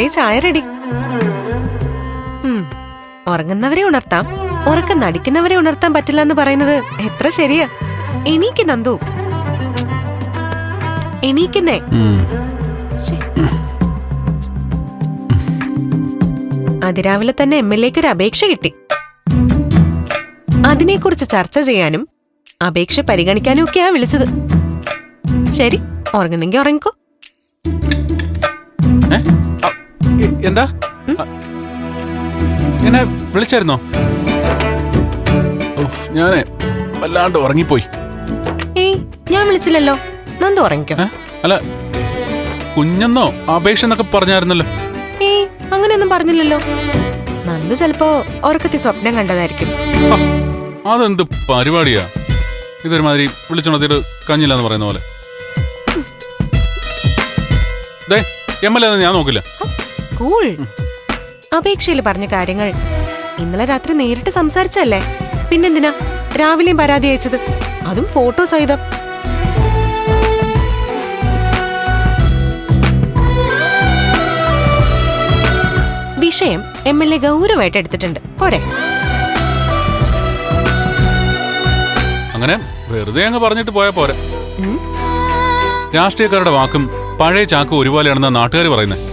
ദേ ചായ റെഡി. ഉറങ്ങുന്നവരെ ഉണർത്താം, ഉറക്കം നടിക്കുന്നവരെ ഉണർത്താൻ പറ്റില്ല എന്ന് പറയുന്നത് എത്ര ശരിയാ. എണീക്ക് നന്ദു, എണീക്കുന്നേ. അതിരാവിലെ തന്നെ MLA ക്ക് ഒരു അപേക്ഷ കിട്ടി. അതിനെക്കുറിച്ച് ചർച്ച ചെയ്യാനും അപേക്ഷ പരിഗണിക്കാനും ഒക്കെയാ വിളിച്ചത്. ശരി, ഉറങ്ങുന്നെങ്കി ഉറങ്ങിക്കോ. എന്താ എന്നെ വിളിച്ചായിരുന്നോ? ഞാനേ വല്ലാണ്ട് ഉറങ്ങിപ്പോയി. ഏയ്, ഞാൻ വിളിച്ചില്ലല്ലോ. നന്ദു ഉറങ്ങിക്കോ. അല്ല, കുഞ്ഞെന്നോ അപേക്ഷ എന്നൊക്കെ പറഞ്ഞായിരുന്നല്ലോ. ഏയ്, അങ്ങനെയൊന്നും പറഞ്ഞില്ലല്ലോ. നന്ദു ചിലപ്പോ ഉറക്കത്തിൽ സ്വപ്നം കണ്ടതായിരിക്കും. അതെന്ത് പരിപാടിയാ ഇതൊരുമാതിരി വിളിച്ചുണർത്തിട്ട് കഞ്ഞില്ലെന്ന് പറയുന്ന പോലെ. MLA ഞാൻ നോക്കില്ല. കൂൾ. അപേക്ഷയിൽ പറഞ്ഞ കാര്യങ്ങൾ ഇന്നലെ രാത്രി നേരിട്ട് സംസാരിച്ചല്ലേ, പിന്നെന്തിനാ രാവിലെയും പരാതി അയച്ചത്, അതും ഫോട്ടോ സഹിതം. വിഷയം MLA ഗൗരവമായിട്ട് എടുത്തിട്ടുണ്ട്. പോരെ? അങ്ങനെ വെറുതെ അങ്ങ് പറഞ്ഞിട്ട് പോയാ പോരെ. രാഷ്ട്രീയക്കാരുടെ വാക്കും പഴയ ചാക്കും ഒരുപോലെയാണെന്ന നാട്ടുകാർ പറയുന്നത്.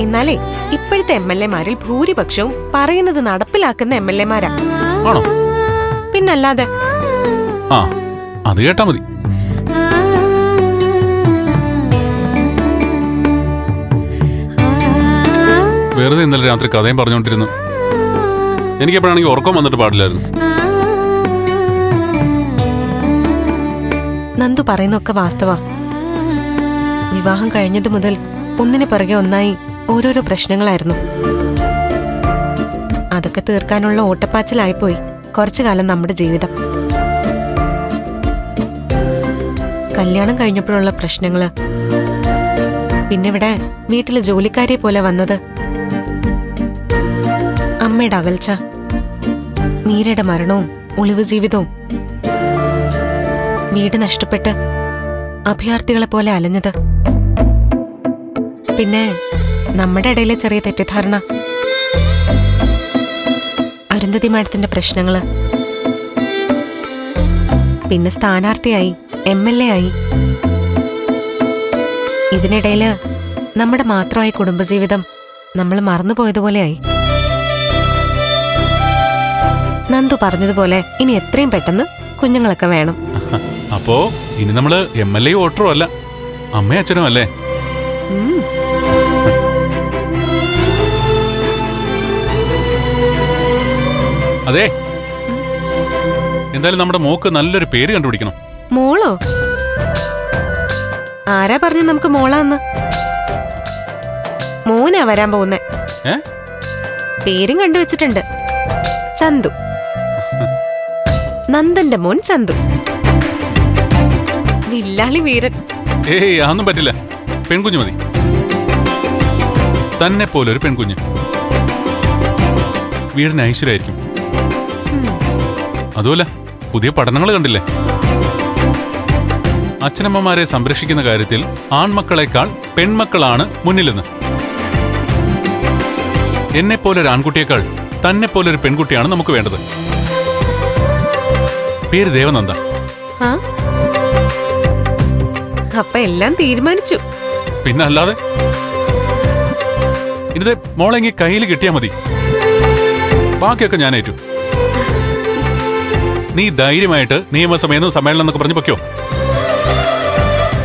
എന്നാലേ ഇപ്പോഴത്തെ MLA മാരിൽ ഭൂരിപക്ഷവും പറയുന്നത് നടപ്പിലാക്കുന്ന MLA മാരാ. ആണോ? പിന്നല്ലാതെ. ആ, അത് കേട്ടാ മതി. വെറുതെ ഇന്നലെ രാത്രി കഥയും പറഞ്ഞുകൊണ്ടിരുന്നു. എനിക്കെപ്പോഴാണെങ്കിൽ ഉറക്കം വന്നിട്ട് പാടില്ലായിരുന്നു. നന്ദു പറയുന്നൊക്കെ വാസ്തവാ. വിവാഹം കഴിഞ്ഞതു മുതൽ ഒന്നിനു പിറകെ ഒന്നായി ഓരോരോ പ്രശ്നങ്ങളായിരുന്നു. അതൊക്കെ തീർക്കാനുള്ള ഓട്ടപ്പാച്ചിലായിപ്പോയി കുറച്ചു കാലം നമ്മുടെ ജീവിതം. കല്യാണം കഴിഞ്ഞപ്പോഴുള്ള പ്രശ്നങ്ങള്, പിന്നെ ഇവിടെ വീട്ടിലെ ജോലിക്കാരെ പോലെ വന്നത്, അമ്മയുടെ അകൽച്ച, മീരയുടെ മരണവും ഒളിവ് ജീവിതവും, വീട് നഷ്ടപ്പെട്ട് അഭയാർത്ഥികളെ പോലെ അലഞ്ഞത്, പിന്നെ നമ്മുടെ ഇടയിലെ ചെറിയ തെറ്റിദ്ധാരണ, അരുന്ധതി മാഡത്തിന്റെ പ്രശ്നങ്ങള്, പിന്നെ സ്ഥാനാർത്ഥിയായി MLA ആയി. ഇതിനിടയില് നമ്മുടെ മാത്രമായ കുടുംബജീവിതം നമ്മൾ മറന്നുപോയതുപോലെയായി. നന്ദു പറഞ്ഞതുപോലെ ഇനി എത്രയും പെട്ടെന്ന് കുഞ്ഞുങ്ങളൊക്കെ വേണം. അപ്പോ ഇനി നമ്മള് MLA വോട്ടറും അല്ല, അമ്മയും അച്ഛനും അല്ലേ? അതെ, എന്തായാലും നമ്മുടെ മോക്ക് നല്ലൊരു പേര് കണ്ടുപിടിക്കണം. മോളോ? ആരാ പറഞ്ഞു നമുക്ക് മോളാന്ന്? മോനാ വരാൻ പോകുന്നേ. പേരും കണ്ടുവച്ചിട്ടുണ്ട്, ചന്തു. നന്ദന്റെ മോൻ ചന്തു. വില്ലാളി വീരൻ. ഏയ്, അതൊന്നും പറ്റില്ല. പെൺകുഞ്ഞു മതി. തന്നെ പോലെ ഒരു പെൺകുഞ്ഞ്. വീടിന് ഐശ്വര്യമായിരിക്കും. അതുമല്ല, പുതിയ പഠനങ്ങൾ കണ്ടില്ലേ? അച്ഛനമ്മമാരെ സംരക്ഷിക്കുന്ന കാര്യത്തിൽ ആൺമക്കളെക്കാൾ പെൺമക്കളാണ് മുന്നിലെന്ന്. എന്നെപ്പോലൊരു ആൺകുട്ടിയേക്കാൾ തന്നെ പോലൊരു പെൺകുട്ടിയാണ് നമുക്ക് വേണ്ടത്. പേര് ദേവനന്ദ. അപ്പൊ എല്ലാം തീരുമാനിച്ചു. പിന്നെ അല്ലാതെ. ഇത് മോളെങ്കിൽ കയ്യിൽ കിട്ടിയാ മതി, ബാക്കിയൊക്കെ ഞാൻ ഏറ്റു. നീ ധൈര്യമായിട്ട് നിയമസഭയെന്ന് സമ്മേളനം എന്നൊക്കെ പറഞ്ഞു പൊയ്ക്കോ.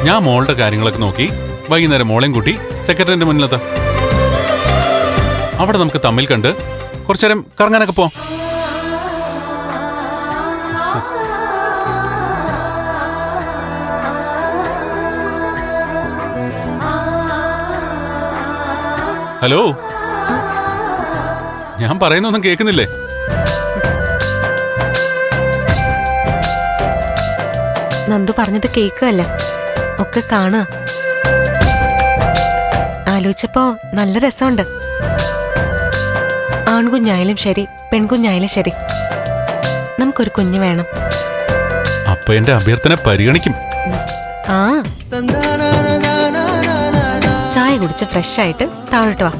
ഞാൻ മോളുടെ കാര്യങ്ങളൊക്കെ നോക്കി വൈകുന്നേരം മോളെയും കൂട്ടി സെക്രട്ടറിന്റെ മുന്നിലെത്താം. അവിടെ നമുക്ക് തമ്മിൽ കണ്ട് കുറച്ചു നേരം കറങ്ങാനൊക്കെ പോവാം. ഹലോ, ഞാൻ പറയുന്നൊന്നും കേൾക്കുന്നില്ലേ? നന്ദു പറഞ്ഞത് കേൾക്കുകയല്ല, ഒക്കെ കാണുക. ആലോചിച്ചപ്പോ നല്ല രസമുണ്ട്. ആൺകുഞ്ഞായാലും ശരി, പെൺകുഞ്ഞായാലും ശരി, നമുക്കൊരു കുഞ്ഞ് വേണം. അപ്പൊ എന്റെ അഭ്യർത്ഥന പരിഗണിക്കും. ആ, ചായ കുടിച്ച് ഫ്രഷ് ആയിട്ട് താഴോട്ട് വാ.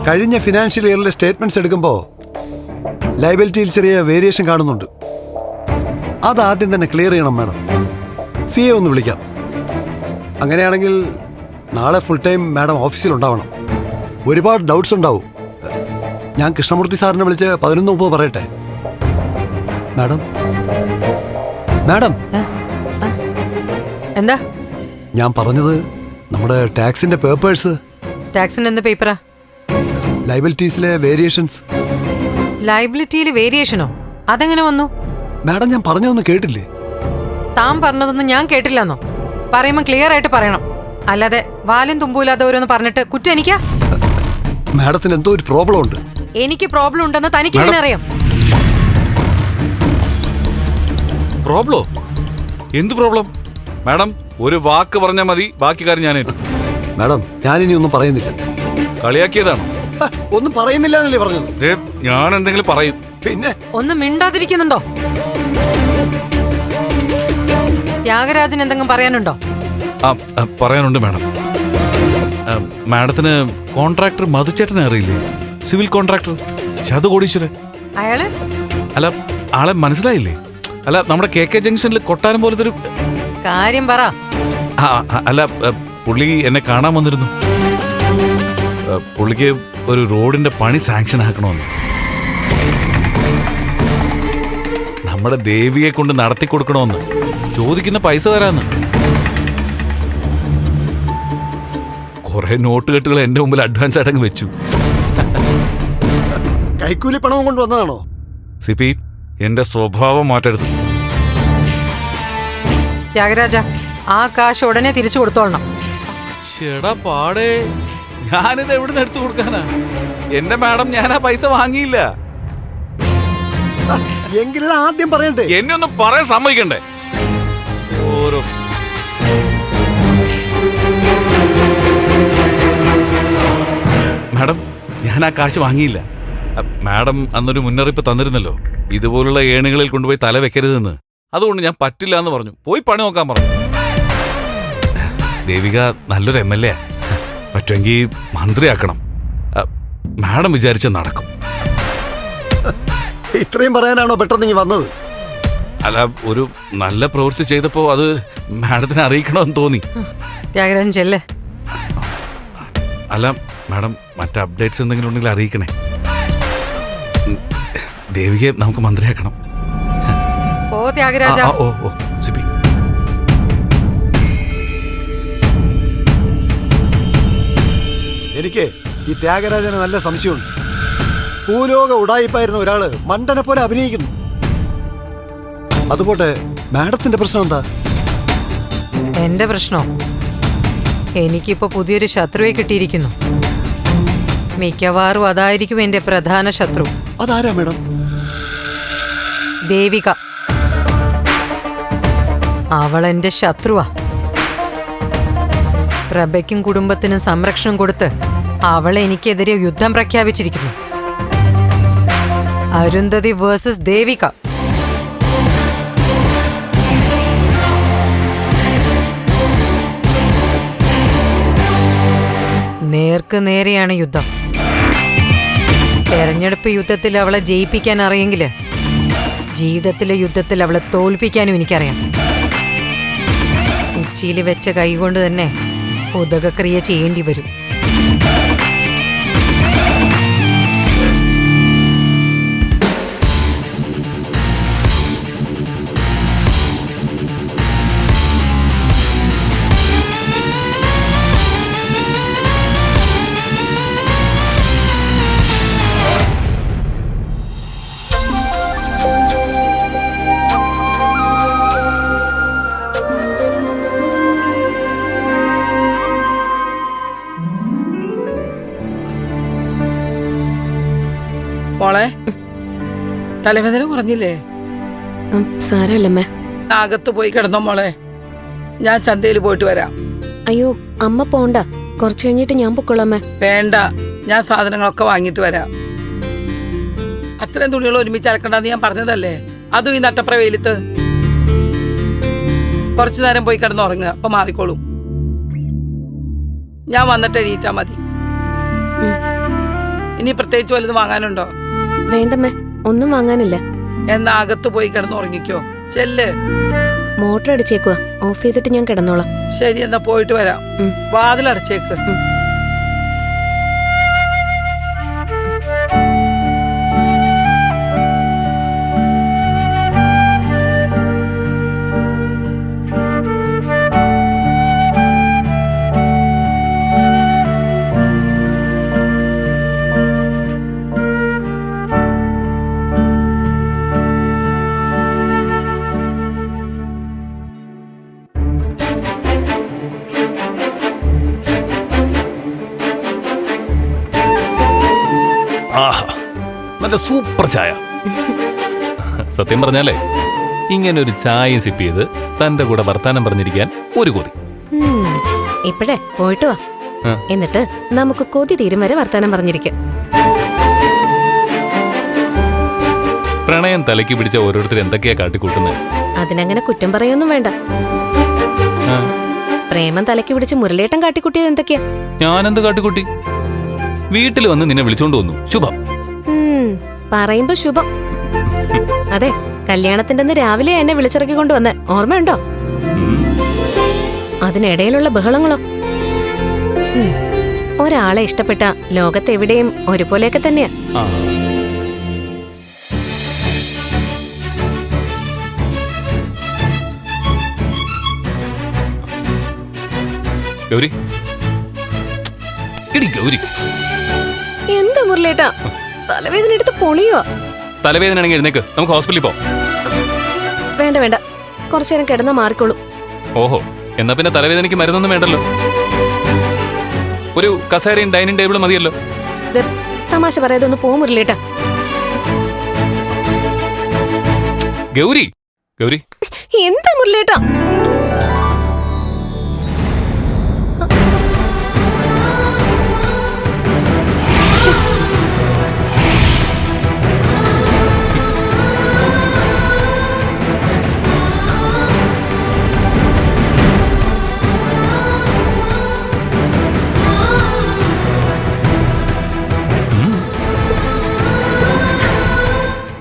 കഴിഞ്ഞ ഫിനാൻഷ്യൽ ഇയറിലെ സ്റ്റേറ്റ്മെന്റ്സ് എടുക്കുമ്പോൾ ലയബിലിറ്റിയിൽ ചെറിയ വേരിയേഷൻ കാണുന്നുണ്ട്. അതാദ്യം തന്നെ ക്ലിയർ ചെയ്യണം മാഡം. CA ഒന്ന് വിളിക്കാം. അങ്ങനെയാണെങ്കിൽ നാളെ ഫുൾ ടൈം മാഡം ഓഫീസിൽ ഉണ്ടാവണം. ഒരുപാട് ഡൗട്ട്സ് ഉണ്ടാവും. ഞാൻ കൃഷ്ണമൂർത്തി സാറിനെ വിളിച്ച് 11:30 പറയട്ടെ. മാഡം മാഡം എന്താ ഞാൻ പറഞ്ഞത് നമ്മുടെ ടാക്സിന്റെ പേപ്പേഴ്സ്. ടാക്സിന് എന്ത് പേപ്പറാ? ലയബിലിറ്റീസിലെ വേരിയേഷൻസ്. ലയബിലിറ്റിയിൽ വേരിയേഷനോ? അതെങ്ങനെ വന്നു? മാഡം ഞാൻ പറഞ്ഞതൊന്നും കേട്ടില്ലേ? താൻ പറഞ്ഞതൊന്നും ഞാൻ കേട്ടില്ലെന്നോ? പറയുമ്പോൾ ക്ലിയർ ആയിട്ട് പറയണം. അല്ലാതെ വാലും തുമ്പൂലാതെ ഓരോന്ന് പറഞ്ഞിട്ട് കുറ്റം എനിക്കാ? മാഡത്തിന് എന്തോ ഒരു പ്രോബ്ലം ഉണ്ട്. എനിക്ക് പ്രോബ്ലം ഉണ്ടെന്ന് തനിക്ക് എങ്ങനെ അറിയാം? പ്രോബ്ലോ? എന്ത് പ്രോബ്ലം? മാഡം ഒരു വാക്ക് പറഞ്ഞാൽ മതി, ബാക്കി കാര്യം ഞാൻ ഏറ്റു. മാഡം ഞാനിനി ഒന്നും പറയുന്നില്ല. കളിയാക്കിയതാണോ? ഒന്നും പറയുന്നില്ല എന്നല്ലേ പറഞ്ഞത്? ഞാൻ എന്തെങ്കിലും പറയും. പിന്നെ ഒന്നും മിണ്ടാതിരിക്കുന്നുണ്ടോ? ത്യാഗരാജൻ എന്തെങ്കിലും പറയാനുണ്ടോ? പറയാനുണ്ട് മാഡം. മാഡത്തിന് കോൺട്രാക്ടർ മധുചേട്ടനെ അറിയില്ലേ? സിവിൽ കോൺട്രാക്ടർ ശതകോടീശ്വരൻ. അയാള്? അല്ല, ആളെ മനസ്സിലായില്ലേ? അല്ല, നമ്മുടെ KK ജംഗ്ഷനിൽ കൊട്ടാരം പോലത്തെ ഒരു കാര്യം പറ. അല്ല, പുള്ളി എന്നെ കാണാൻ വന്നിരുന്നു. പുള്ളിക്ക് ഒരു റോഡിന്റെ പണി സാങ്ഷൻ ആക്കണമെന്ന്. നമ്മുടെ ദേവിയെ കൊണ്ട് നടത്തി കൊടുക്കണമെന്ന്. ചോദിക്കുന്ന പൈസ തരാന്ന്. കുറെ നോട്ടുകെട്ടുകൾ എന്റെ മുമ്പിൽ അഡ്വാൻസ് ആയിട്ടങ്ങ് വെച്ചു. കൈക്കൂലി പണവും കൊണ്ട് വന്നതാണോ? സിപി, എന്റെ സ്വഭാവം മാറ്റരുത്. ത്യാഗരാജ, ആ കാശ് ഉടനെ തിരിച്ചു കൊടുത്തോളണം. ചേടാ പാടേ, ഞാനിത് എവിടുന്ന് എടുത്തു കൊടുക്കാനാ? എന്റെ മാഡം, ഞാൻ ആ പൈസ വാങ്ങിയില്ല. എങ്കിലും ആദ്യം പറയണ്ടേ? എന്നെ ഒന്ന് പറയാൻ സമ്മതിക്കണ്ടേ? ഓരോ മാഡം, ഞാൻ ആ കാശ് വാങ്ങിയില്ല. മാഡം അന്നൊരു മുന്നറിയിപ്പ് തന്നിരുന്നല്ലോ, ഇതുപോലുള്ള ഏണികളിൽ കൊണ്ടുപോയി തല വെക്കരുതെന്ന്. അതുകൊണ്ട് ഞാൻ പറ്റില്ല എന്ന് പറഞ്ഞു. പോയി പണി നോക്കാൻ പറഞ്ഞു. ദേവിക നല്ലൊരു MLA. പറ്റുമെങ്കിൽ മന്ത്രിയാക്കണം. മാഡം വിചാരിച്ച നടക്കും. ഇത്രയും പറയാനാണോ പെട്ടെന്ന് നീ വന്നത്? അല്ല, ഒരു നല്ല പ്രവൃത്തി ചെയ്തപ്പോ അത് മാഡത്തിനെ അറിയിക്കണമെന്ന് തോന്നി. ത്യാഗരാജൻ ചെല്ലേ. അല്ല മാഡം, മറ്റ് അപ്ഡേറ്റ്സ് എന്തെങ്കിലും ഉണ്ടെങ്കിൽ അറിയിക്കണേ. ദേവികയെ നമുക്ക് മന്ത്രിയാക്കണം. ഓ ത്യാഗരാജ. ഓ സിബി. എനിക്ക് ഈ ത്യാഗരാജന് നല്ല സംശയമുണ്ട്. ഭൂലോക ഉടായിപ്പായിരുന്ന ഒരാള് മണ്ടനെ പോലെ അഭിനയിക്കുന്നു. അതുപോട്ടെ, മാഡത്തിന്റെ പ്രശ്നം എന്താ? എന്റെ പ്രശ്നോ? എനിക്കിപ്പോ പുതിയൊരു ശത്രുവെ കിട്ടിയിരിക്കുന്നു. മിക്കവാറും അതായിരിക്കും എന്റെ പ്രധാന ശത്രു. അതാരാ മാഡം? ദേവിക. അവൾ എന്റെ ശത്രുവാ. പ്രഭയ്ക്കും കുടുംബത്തിനും സംരക്ഷണം കൊടുത്ത് അവൾ എനിക്കെതിരെ യുദ്ധം പ്രഖ്യാപിച്ചിരിക്കുന്നു. അരുന്ധതി വേഴ്സസ് ദേവിക. നേർക്ക് നേരെയാണ് യുദ്ധം. തെരഞ്ഞെടുപ്പ് യുദ്ധത്തിൽ അവളെ ജയിപ്പിക്കാൻ അറിയെങ്കില് ജീവിതത്തിലെ യുദ്ധത്തിൽ അവളെ തോൽപ്പിക്കാനും എനിക്കറിയാം. ഉച്ചിയിൽ വെച്ച കൈകൊണ്ട് തന്നെ ഉദകക്രിയ ചെയ്യേണ്ടി വരും. മോളെ, തലവേദന കുറഞ്ഞില്ലേ? സാരമില്ലമ്മേ. അകത്ത് പോയി കിടന്നോ മോളെ. ഞാൻ ചന്തയിൽ പോയിട്ട് വരാം. അയ്യോ അമ്മ പോണ്ട, കുറച്ചു കഴിഞ്ഞിട്ട് ഞാൻ പൊക്കോളാമേ. വേണ്ട, ഞാൻ സാധനങ്ങളൊക്കെ വാങ്ങിയിട്ട് വരാം. അത്രയും തുണികൾ ഒരുമിച്ച് അലക്കണ്ടെന്ന് ഞാൻ പറഞ്ഞതല്ലേ, അതും ഈ നട്ടപ്ര വെയിലത്ത്. കുറച്ചു നേരം പോയി കിടന്നുറങ്ങുക, അപ്പൊ മാറിക്കോളും. ഞാൻ വന്നിട്ട് എണീറ്റാ മതി. ഇനി പ്രത്യേകിച്ച് വലുത് വാങ്ങാനുണ്ടോ? വേണ്ടമ്മേ, ഒന്നും വാങ്ങാനില്ല. എന്നാ അകത്ത് പോയി കിടന്നുറങ്ങിക്കോ. ചെല്ല്. മോട്ടർ അടിച്ചേക്കുവാ, ഓഫ് ചെയ്തിട്ട് ഞാൻ കിടന്നോളാം. ശരി, എന്നാ പോയിട്ട് വരാം. വാതിലടച്ചേക്ക്. ആഹാ, നല്ല സൂപ്പർ ചായ. സത്യം പറഞ്ഞാലേ ഇങ്ങനെ ഒരു ചായയും സിപ്പ് ചെയ്ത് തന്റെ കൂടെ വർത്താനം പറഞ്ഞിരിക്കാൻ ഒരു കൊതി. ഇപ്പഴേ പോയിട്ട് വാ, എന്നിട്ട് നമുക്ക് കൊതി തീരും വരെ വർത്താനം പറഞ്ഞിരിക്കാം. പ്രണയം തലയ്ക്ക് പിടിച്ച ഓരോരുത്തർ എന്തൊക്കെയാ കാട്ടിക്കൂട്ടുന്നത്. അതിനങ്ങനെ കുറ്റം പറയൊന്നും വേണ്ട. പ്രേമം തലയ്ക്ക് പിടിച്ച് മുരളേട്ടൻ കാട്ടിക്കുട്ടിയത് എന്തൊക്കെയാ? ഞാനെന്ത് കാട്ടിക്കൂട്ടി? വീട്ടിൽ വന്ന് നിന്നെ വിളിച്ചോണ്ട് വന്നു. ശുഭം. പറയുമ്പോ ശുഭം. അതെ, കല്യാണത്തിന്റെ രാവിലെ എന്നെ വിളിച്ചിറക്കി കൊണ്ടുവന്ന് ഓർമ്മയുണ്ടോ? അതിനിടയിലുള്ള ബഹളങ്ങളോ? ഒരാളെ ഇഷ്ടപ്പെട്ട ലോകത്തെവിടെയും ഒരുപോലെയൊക്കെ തന്നെയാ. ഗൗരി, എടി ഗൗരി, എന്താ മുരളേട്ടാ തലവേദന എടുത്ത് പൊളിയോ? തലവേദന ആണെങ്കിൽ എഴുന്നേക്ക്, നമുക്ക് ഹോസ്പിറ്റലിൽ പോവാം. വേണ്ട വേണ്ട, കുറച്ചു നേരം കിടന്നാ മാറിക്കോളൂ. ഓഹോ, എന്നാ പിന്നെ തലവേദനയ്ക്ക് മരുന്നൊന്നും വേണ്ടല്ലോ. ഒരു കസേരയും ഡൈനിങ് ടേബിളും മതിയല്ലോ. തമാശ പറയാതൊന്ന് പോ മുരളേട്ടാ. ഗൗരി, ഗൗരി, എന്താ മുരളേട്ടാ?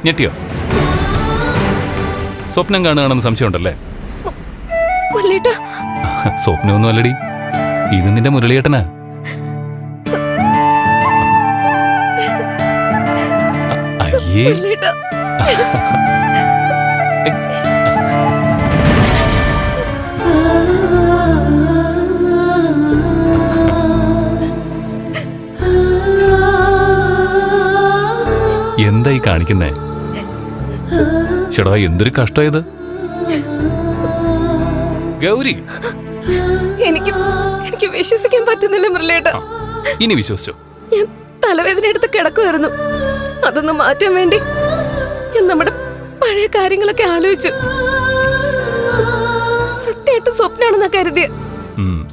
ഞെട്ടിയോ? സ്വപ്നം കാണുകയാണെന്ന് സംശയമുണ്ടല്ലേ? സ്വപ്നമൊന്നും അല്ലടി, ഇത് നിന്റെ മുരളിയേട്ടനാ. അയ്യേ, എന്തായി കാണിക്കുന്നേ? ചേടാ, എന്തൊരു കഷ്ടമായത്. ഗൗരി, എനിക്ക് വിശ്വസിക്കാൻ പറ്റുന്നില്ല മുരളേട്ടാ. ഇനി വിശ്വസിച്ചോ? ഞാൻ തലവേദന എടുത്ത് കിടക്കുമായിരുന്നു. അതൊന്ന് മാറ്റാൻ വേണ്ടി ഞാൻ നമ്മുടെ പഴയ കാര്യങ്ങളൊക്കെ ആലോചിച്ചു. സത്യമായിട്ട് സ്വപ്നാണെന്നാ കരുതിയ.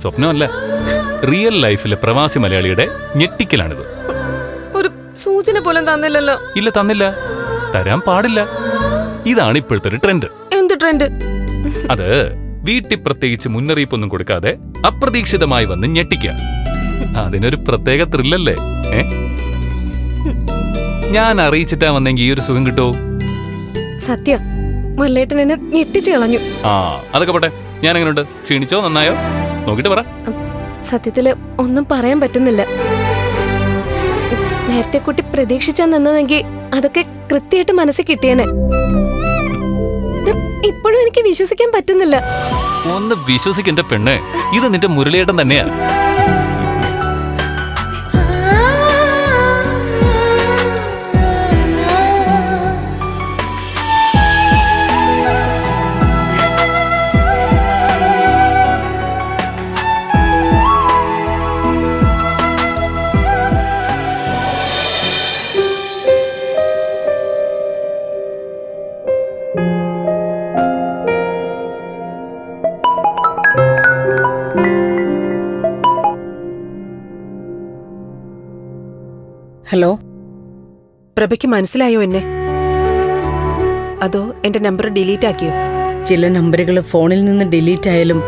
സ്വപ്നമല്ല, റിയൽ ലൈഫിലെ പ്രവാസി മലയാളിയുടെ ഞെട്ടിക്കലാണിത്. ഒരു സൂചന പോലും തന്നില്ലല്ലോ. ഇല്ല, തന്നില്ല, തരാൻ പാടില്ല. ഇതാണ് ഇപ്പോഴത്തെ ഒരു ട്രെൻഡ്. എന്ത് ട്രെൻഡ്? അത് വീട്ടിൽ പ്രത്യേകിച്ച് മുന്നറിയിപ്പൊന്നും കൊടുക്കാതെ അപ്രതീക്ഷിതമായി വന്ന് ഞെട്ടിക്കുക. അതിനൊരു പ്രത്യേക ത്രില്ലല്ലേ? ഞാൻ അറിയിച്ചിട്ടാ വന്നെങ്കിൽ ഈ ഒരു സുഖം കിട്ടോ? സത്യ, മുരളേട്ടൻ എന്നെ ഞെട്ടിച്ചു കളഞ്ഞു. അതൊക്കെ പോട്ടെ, ഞാൻ എങ്ങനെയുണ്ട്? ക്ഷീണിച്ചോ? നന്നായോ? നോക്കിട്ട് പറ. സത്യത്തില് ഒന്നും പറയാൻ പറ്റുന്നില്ല. നേരത്തെ കുട്ടി പ്രതീക്ഷിച്ചാ നിന്നതെങ്കിൽ അതൊക്കെ കൃത്യമായിട്ട് മനസ്സിൽ കിട്ടിയേനെ. ഇപ്പോഴും എനിക്ക് വിശ്വസിക്കാൻ പറ്റുന്നില്ല. ഒന്ന് വിശ്വസിക്കെന്റെ പെണ്ണെ, ഇത് നിന്റെ മുരളിയേട്ടൻ തന്നെയാ. ഹലോ. പ്രഭയ്ക്ക് മനസ്സിലായോ എന്നെ? അതോ എന്റെ നമ്പർ ഡിലീറ്റ് ആക്കിയോ? ചില നമ്പറുകൾ ഫോണിൽ നിന്ന് ഡിലീറ്റ് ആയാലും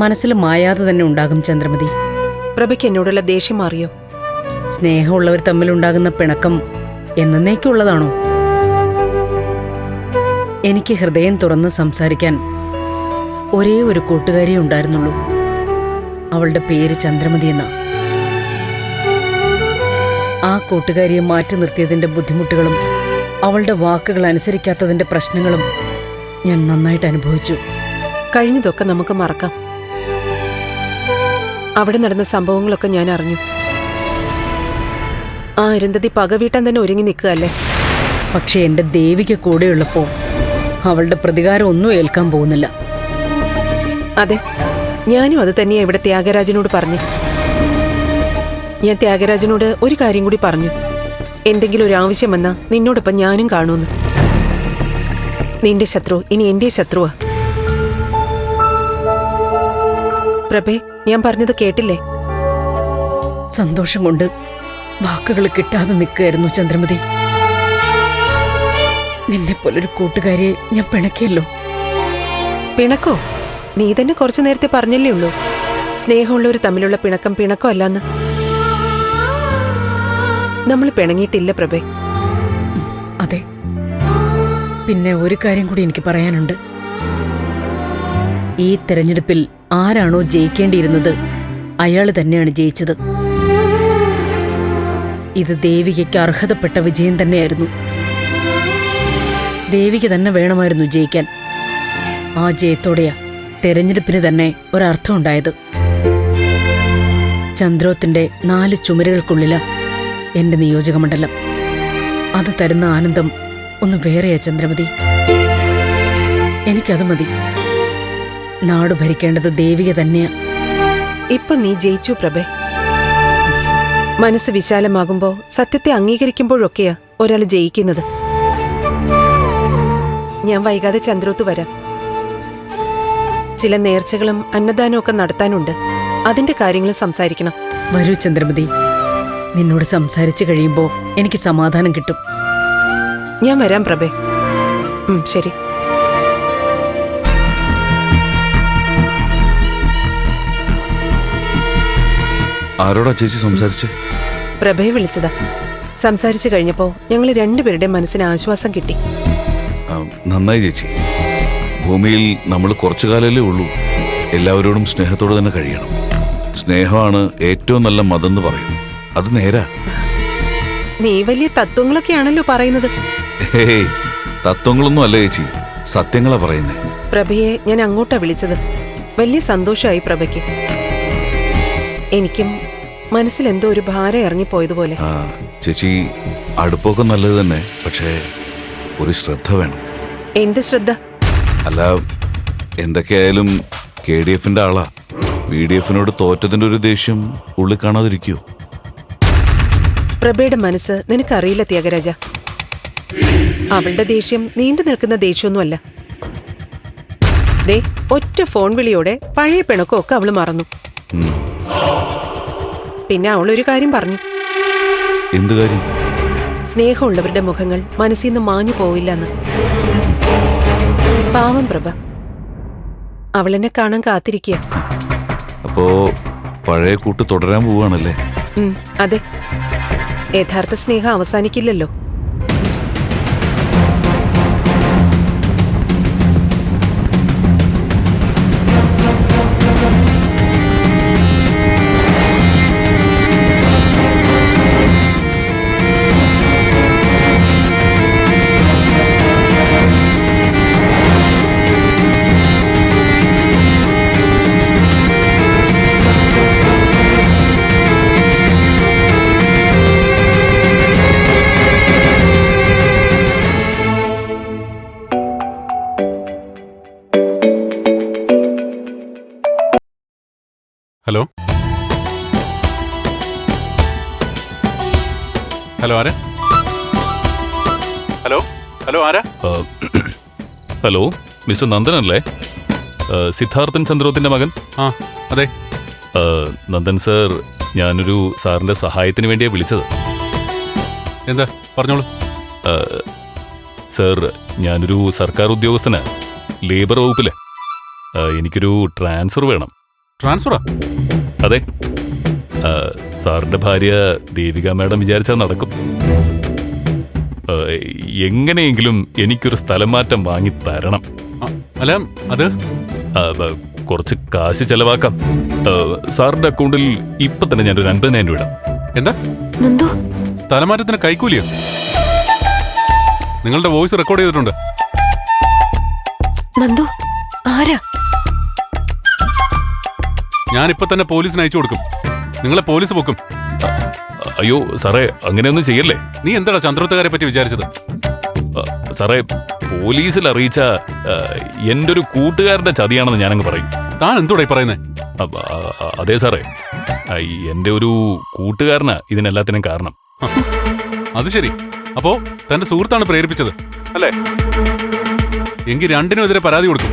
മനസ്സിൽ മായാതെ തന്നെ ഉണ്ടാകും ചന്ദ്രമതി. പ്രഭയ്ക്ക് എന്നോടുള്ള ദേഷ്യം മാറിയോ? സ്നേഹമുള്ളവർ തമ്മിലുണ്ടാകുന്ന പിണക്കം എന്നേക്കുള്ളതാണോ? എനിക്ക് ഹൃദയം തുറന്ന് സംസാരിക്കാൻ ഒരേ ഒരു കൂട്ടുകാരിയേ ഉണ്ടായിരുന്നുള്ളൂ. അവളുടെ പേര് ചന്ദ്രമതി എന്നാ. ആ കൂട്ടുകാരിയെ മാറ്റി നിർത്തിയതിന്റെ ബുദ്ധിമുട്ടുകളും അവളുടെ വാക്കുകൾ അനുസരിക്കാത്തതിന്റെ പ്രശ്നങ്ങളും ഞാൻ നന്നായിട്ട് അനുഭവിച്ചു. കഴിഞ്ഞതൊക്കെ നമുക്ക് മറക്കാം. അവിടെ നടന്ന സംഭവങ്ങളൊക്കെ ഞാൻ അറിഞ്ഞു. ആ അരുന്ധതി പകവീട്ടാൻ തന്നെ ഒരുങ്ങി നിൽക്കുകയല്ലേ? പക്ഷെ എന്റെ ദേവിക്ക് കൂടെയുള്ളപ്പോ അവളുടെ പ്രതികാരം ഒന്നും ഏൽക്കാൻ പോകുന്നില്ല. അതെ, ഞാനും അത് തന്നെയാ ഇവിടെ ത്യാഗരാജനോട് പറഞ്ഞു. ഞാൻ ത്യാഗരാജനോട് ഒരു കാര്യം കൂടി പറഞ്ഞു. എന്തെങ്കിലും ഒരു ആവശ്യം വന്നാ നിന്നോടൊപ്പം ഞാനും കാണുമെന്ന്. നിന്റെ ശത്രു ഇനി എന്റെ ശത്രുവാ. പ്രഭേ, ഞാൻ പറഞ്ഞത് കേട്ടില്ലേ? സന്തോഷം കൊണ്ട് വാക്കുകൾ കിട്ടാതെ നിൽക്കുകയായിരുന്നു ചന്ദ്രമതി. നിന്നെപ്പോലൊരു കൂട്ടുകാരിയെ ഞാൻ പിണക്കിയല്ലോ. പിണക്കോ? നീ തന്നെ കുറച്ചു നേരത്തെ പറഞ്ഞല്ലേ ഉള്ളൂ സ്നേഹമുള്ളവർ തമ്മിലുള്ള പിണക്കം പിണക്കോ അല്ലാന്ന്. നമ്മൾ പിണങ്ങിയിട്ടില്ല പ്രഭേ. അതെ. പിന്നെ ഒരു കാര്യം കൂടി എനിക്ക് പറയാനുണ്ട്. ഈ തെരഞ്ഞെടുപ്പിൽ ആരാണോ ജയിക്കേണ്ടിയിരുന്നത് അയാൾ തന്നെയാണ് ജയിച്ചത്. ഇത് ദേവികയ്ക്ക് അർഹതപ്പെട്ട വിജയം തന്നെയായിരുന്നു. ദേവിക തന്നെ വേണമായിരുന്നു ജയിക്കാൻ. ആ ജയത്തോടെയാ തെരഞ്ഞെടുപ്പിന് തന്നെ ഒരർത്ഥം ഉണ്ടായത്. ചന്ദ്രോത്തിന്റെ 4 ചുമരുകൾക്കുള്ളിലാ എന്റെ നിയോജകമണ്ഡലം. അത് തരുന്ന ആനന്ദം ഒന്ന് വേറെയാ ചന്ദ്രമതി. എനിക്കത് മതി. നാട് ഭരിക്കേണ്ടത് ദേവിക തന്നെയാ. ഇപ്പൊ നീ ജയിച്ചു പ്രഭേ. മനസ്സ് വിശാലമാകുമ്പോ സത്യത്തെ അംഗീകരിക്കുമ്പോഴൊക്കെയാ ഒരാൾ ജയിക്കുന്നത്. ഞാൻ വൈകാതെ ചന്ദ്രോത്ത് വരാം. ചില നേർച്ചകളും അന്നദാനവും ഒക്കെ നടത്താനുണ്ട്. അതിന്റെ കാര്യങ്ങൾ സംസാരിക്കണം. വരൂ ചന്ദ്രമതി. നിന്നോട് സംസാരിച്ചു കഴിയുമ്പോ എനിക്ക് സമാധാനം കിട്ടും. ഞാൻ വരാം പ്രഭേ. ശരി. ആരോടാ ചേച്ചി സംസാരിച്ചേ? പ്രഭയെ വിളിച്ചതാ. സംസാരിച്ചു കഴിഞ്ഞപ്പോ ഞങ്ങൾ രണ്ടുപേരുടെ മനസ്സിന് ആശ്വാസം കിട്ടി. നന്നായി ചേച്ചി. ഭൂമിയിൽ നമ്മൾ കുറച്ചു കാലല്ലേ ഉള്ളൂ. എല്ലാവരോടും സ്നേഹത്തോടെ തന്നെ കഴിയണം. സ്നേഹമാണ് ഏറ്റവും നല്ല മതം എന്ന് പറയും. അത് നേരാ. നീ വലിയ തത്വങ്ങളൊക്കെയാണല്ലോ പറയുന്നത്. ഹേയ്, തത്വങ്ങളൊന്നും അല്ല ചേച്ചി, സത്യങ്ങളാ പറയുന്നേ. പ്രഭയെ ഞാൻ അങ്ങോട്ടാ വിളിച്ചത്. വലിയ സന്തോഷമായി പ്രഭയ്ക്ക്. എനിക്കും മനസ്സിൽ എന്തോ ഒരു ഭാരം ഇറങ്ങിപ്പോയതുപോലെ. ചേച്ചി, അടുപ്പൊക്കെ നല്ലത് തന്നെ. പക്ഷേ ഒരു ശ്രദ്ധ വേണം. എന്ത് ശ്രദ്ധ? അല്ല, എന്തൊക്കെയായാലും KDFന്റെ ആളാ. VDFനോട് തോറ്റതിന്റെ ഒരു ദേഷ്യം ഉള്ളിൽ കാണാതിരിക്കോ? പ്രഭയുടെ മനസ്സ് നിനക്കറിയില്ല ത്യാഗരാജ. അവളുടെ ദേഷ്യം നീണ്ടു നിൽക്കുന്ന ദേഷ്യമൊന്നുമല്ല. ദേ, ഒറ്റ ഫോൺ വിളിയോടെ പഴയ പിണക്കമൊക്കെ അവള് മറന്നു. പിന്നെ അവളൊരു കാര്യം പറഞ്ഞു. എന്ത് കാര്യം? സ്നേഹമുള്ളവരുടെ മുഖങ്ങൾ മനസ്സിൽ നിന്ന് മാഞ്ഞു പോവില്ലെന്ന്. പാവം പ്രഭ. അവളെന്നെ കാണാൻ കാത്തിരിക്കുക. അപ്പോ പഴയ കൂട്ട് തുടരാൻ പോവാണല്ലേ? അതെ. യഥാർത്ഥ സ്നേഹം അവസാനിക്കില്ലല്ലോ. ഹലോ ഹലോ ആരാ? ഹലോ ഹലോ ആരാ? ഹലോ, മിസ്റ്റർ നന്ദനല്ലേ? സിദ്ധാർത്ഥൻ ചന്ദ്രോത്തിന്റെ മകൻ? ആ, അതെ. നന്ദൻ സർ, ഞാനൊരു സാറിന്റെ സഹായത്തിന് വേണ്ടിയാ വിളിച്ചത്. എന്താ പറഞ്ഞോളൂ. സർ, ഞാനൊരു സർക്കാർ ഉദ്യോഗസ്ഥന്, ലേബർ വകുപ്പില്. എനിക്കൊരു ട്രാൻസ്ഫർ വേണം. ട്രാൻസ്ഫറാ? അതെ. സാറിന്റെ ഭാര്യ ദേവിക മാഡം വിചാരിച്ചാൽ നടക്കും. എങ്ങനെയെങ്കിലും എനിക്കൊരു സ്ഥലം മാറ്റം വാങ്ങി തരണം. അല്ല, അത് കുറച്ച് കാശ് ചെലവാക്കാം. സാറിന്റെ അക്കൗണ്ടിൽ ഇപ്പൊ തന്നെ ഞാനൊരു 50,000 രൂപ ഇടാം. എന്താ? നന്ദു, സ്ഥലമാറ്റത്തിന് കൈക്കൂലിയോ? നിങ്ങളുടെ വോയിസ് റെക്കോർഡ് ചെയ്തിട്ടുണ്ട്. നന്ദു ആരാ? ഞാനിപ്പോ തന്നെ പോലീസിന് അയച്ചു കൊടുക്കും. നിങ്ങളെ പോലീസ് പൊക്കും. അയ്യോ സാറേ, അങ്ങനെയൊന്നും ചെയ്യല്ലേ. നീ എന്താടാ ചന്ദ്രത്തുകാരെ പറ്റി വിചാരിച്ചത്? സാറേ, പോലീസിൽ അറിയിച്ച എൻ്റെ ഒരു കൂട്ടുകാരന്റെ ചതിയാണെന്ന് ഞാനങ്ങ് പറയും. താൻ എന്തോടായി പറയുന്നേ? അതെ സാറേ, എൻ്റെ ഒരു കൂട്ടുകാരനാ ഇതിനെല്ലാത്തിനും കാരണം. അത് ശരി. അപ്പോ തന്റെ സുഹൃത്താണ് പ്രേരിപ്പിച്ചത് അല്ലേ? എങ്കിൽ രണ്ടിനും എതിരെ പരാതി കൊടുക്കും.